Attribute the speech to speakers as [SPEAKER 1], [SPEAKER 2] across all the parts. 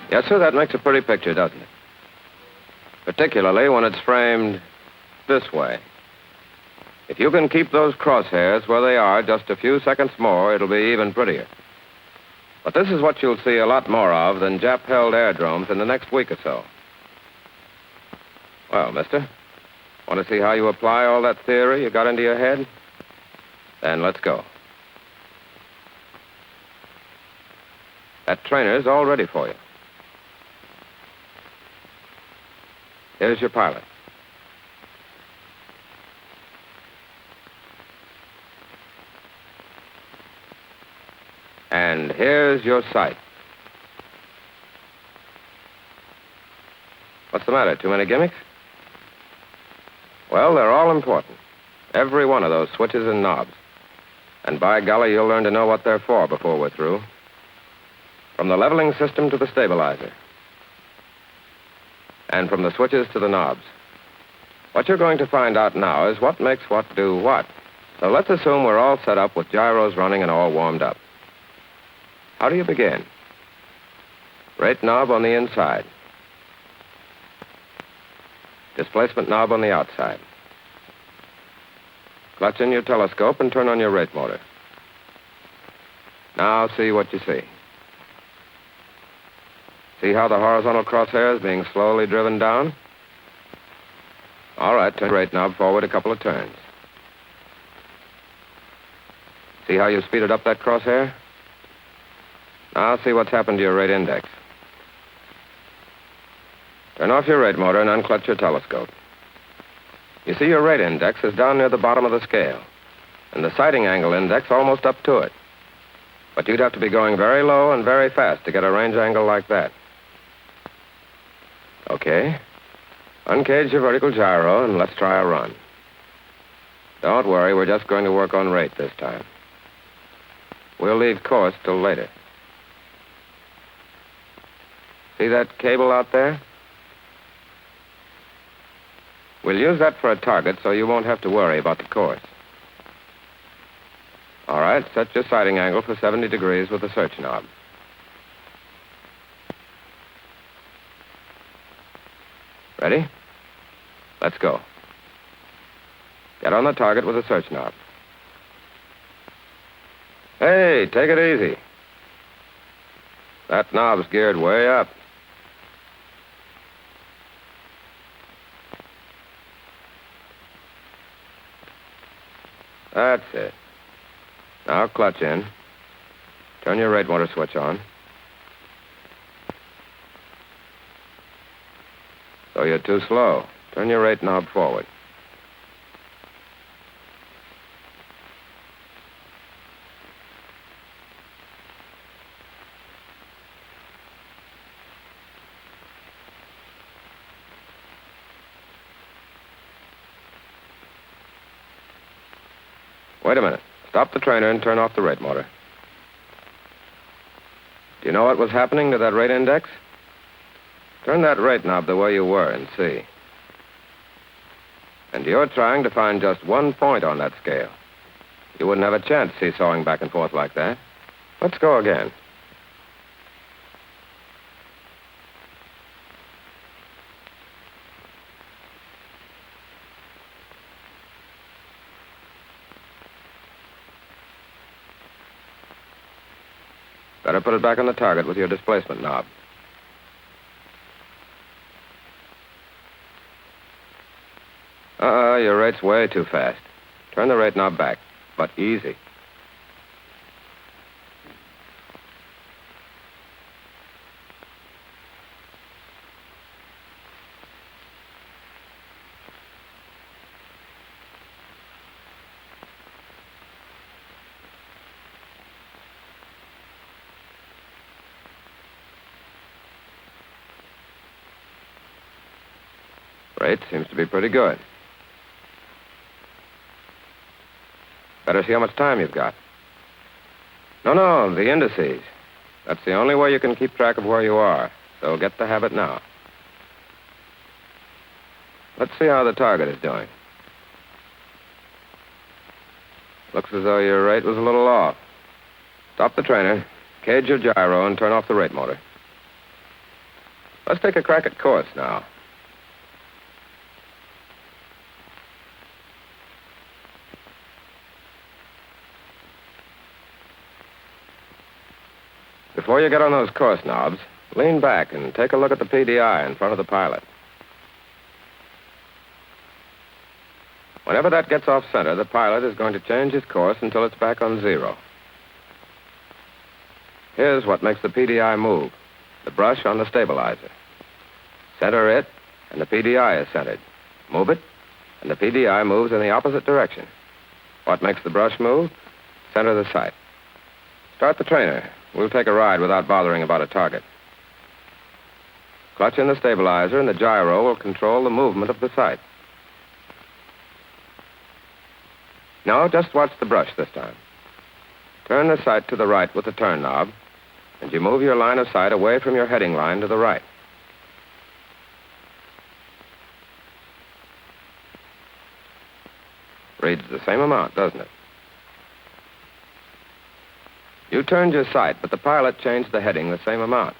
[SPEAKER 1] Yes, sir, that makes a pretty picture, doesn't it? Particularly when it's framed this way. If you can keep those crosshairs where they are just a few seconds more, it'll be even prettier. But this is what you'll see a lot more of than Jap-held aerodromes in the next week or so. Well, mister, want to see how you apply all that theory you got into your head? Then let's go. That trainer's all ready for you. Here's your pilot. And here's your sight. What's the matter? Too many gimmicks? Well, they're all important. Every one of those switches and knobs. And by golly, you'll learn to know what they're for before we're through. From the leveling system to the stabilizer. And from the switches to the knobs. What you're going to find out now is what makes what do what. So let's assume we're all set up with gyros running and all warmed up. How do you begin? Rate knob on the inside. Displacement knob on the outside. Clutch in your telescope and turn on your rate motor. Now see what you see. See how the horizontal crosshair is being slowly driven down? All right, turn your rate knob forward a couple of turns. See how you speeded up that crosshair? Now see what's happened to your rate index. Turn off your rate motor and unclutch your telescope. You see your rate index is down near the bottom of the scale, and the sighting angle index almost up to it. But you'd have to be going very low and very fast to get a range angle like that. Okay. Uncage your vertical gyro and let's try a run. Don't worry, we're just going to work on rate this time. We'll leave course till later. See that cable out there? We'll use that for a target so you won't have to worry about the course. All right, set your sighting angle for 70 degrees with the search knob. Ready? Let's go. Get on the target with the search knob. Hey, take it easy. That knob's geared way up. That's it. Now clutch in. Turn your rate motor switch on. So you're too slow. Turn your rate knob forward. Wait a minute. Stop the trainer and turn off the rate motor. Do you know what was happening to that rate index? Turn that rate knob the way you were and see. And you're trying to find just one point on that scale. You wouldn't have a chance seesawing back and forth like that. Let's go again. Better put it back on the target with your displacement knob. Your rate's way too fast. Turn the rate knob back, but easy. Rate seems to be pretty good. Better see how much time you've got. No, the indices. That's the only way you can keep track of where you are, so get the habit now. Let's see how the target is doing. Looks as though your rate was a little off. Stop the trainer, cage your gyro, and turn off the rate motor. Let's take a crack at course now. Before you get on those course knobs, lean back and take a look at the PDI in front of the pilot. Whenever that gets off center, the pilot is going to change his course until it's back on zero. Here's what makes the PDI move. The brush on the stabilizer. Center it, and the PDI is centered. Move it, and the PDI moves in the opposite direction. What makes the brush move? Center the sight. Start the trainer. We'll take a ride without bothering about a target. Clutch in the stabilizer, and the gyro will control the movement of the sight. Now, just watch the brush this time. Turn the sight to the right with the turn knob, and you move your line of sight away from your heading line to the right. Reads the same amount, doesn't it? You turned your sight, but the pilot changed the heading the same amount.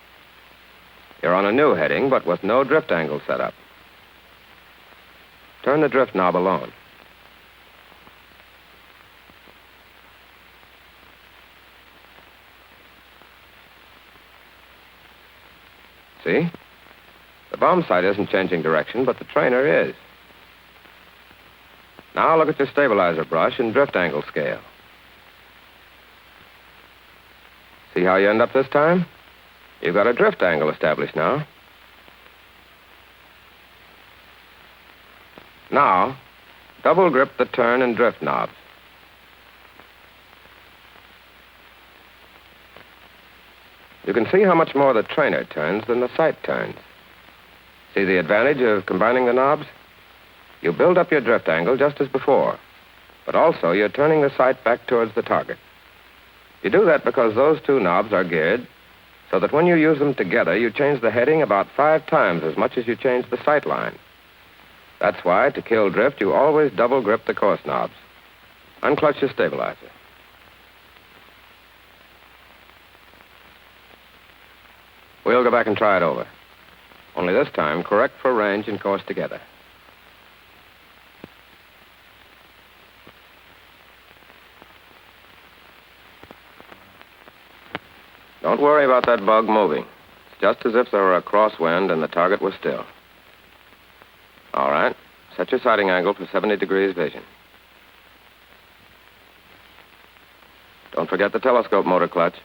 [SPEAKER 1] You're on a new heading, but with no drift angle set up. Turn the drift knob alone. See? The bombsight isn't changing direction, but the trainer is. Now look at your stabilizer brush and drift angle scale. See how you end up this time? You've got a drift angle established now. Now, double grip the turn and drift knobs. You can see how much more the trainer turns than the sight turns. See the advantage of combining the knobs? You build up your drift angle just as before, but also you're turning the sight back towards the target. You do that because those two knobs are geared so that when you use them together, you change the heading about 5 times as much as you change the sight line. That's why, to kill drift, you always double grip the course knobs. Unclutch your stabilizer. We'll go back and try it over. Only this time, correct for range and course together. Don't worry about that bug moving. It's just as if there were a crosswind and the target was still. All right. Set your sighting angle for 70 degrees vision. Don't forget the telescope motor clutch.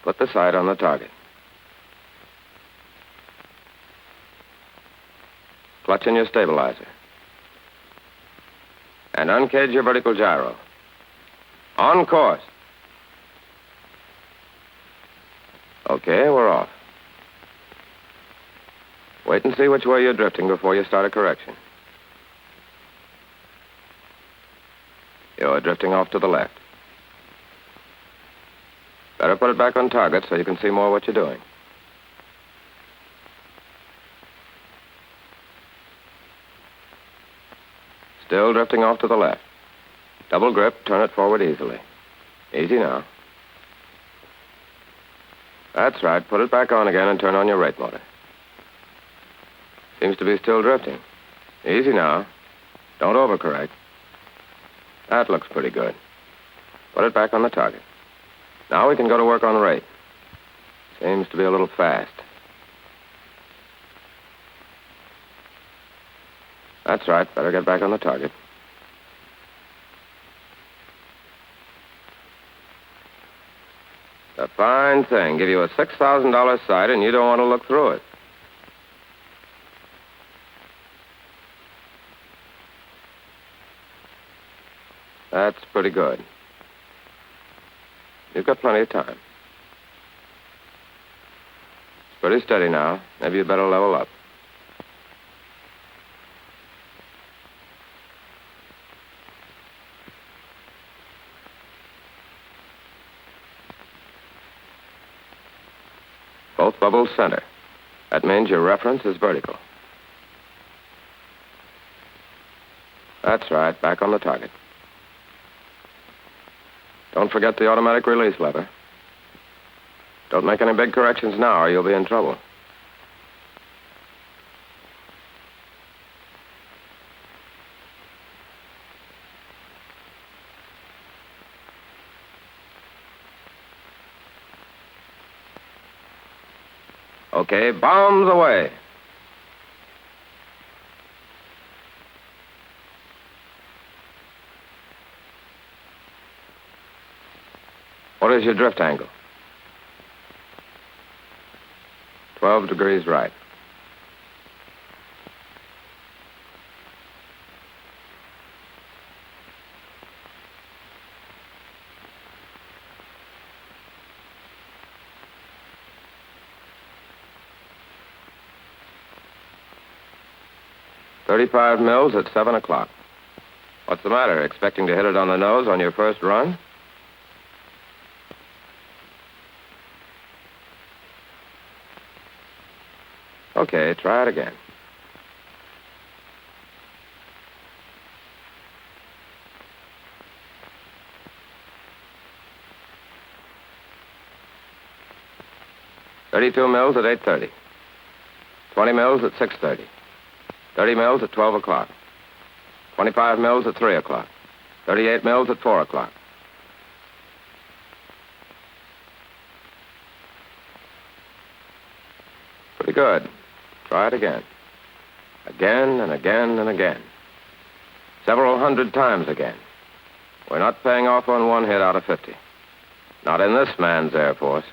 [SPEAKER 1] Put the sight on the target. Clutch in your stabilizer. And uncage your vertical gyro. On course. Okay, we're off. Wait and see which way you're drifting before you start a correction. You're drifting off to the left. Better put it back on target so you can see more what you're doing. Still drifting off to the left. Double grip, turn it forward easily. Easy now. That's right. Put it back on again and turn on your rate motor. Seems to be still drifting. Easy now. Don't overcorrect. That looks pretty good. Put it back on the target. Now we can go to work on rate. Seems to be a little fast. That's right. Better get back on the target. A fine thing. Give you a $6,000 sight and you don't want to look through it. That's pretty good. You've got plenty of time. It's pretty steady now. Maybe you'd better level up. Both bubbles center. That means your reference is vertical. That's right. Back on the target. Don't forget the automatic release lever. Don't make any big corrections now or you'll be in trouble. Okay, bombs away. What is your drift angle? 12 degrees right. "35 mils at 7 o'clock. What's the matter? Expecting to hit it on the nose on your first run? Okay, try it again. "32 mils at 8:30. 20 mils at 6:30. 30 mils at 12 o'clock. 25 mils at 3 o'clock. 38 mils at 4 o'clock. Pretty good. Try it again. Again and again and again. Several hundred times again. We're not paying off on one hit out of 50. Not in this man's Air Force.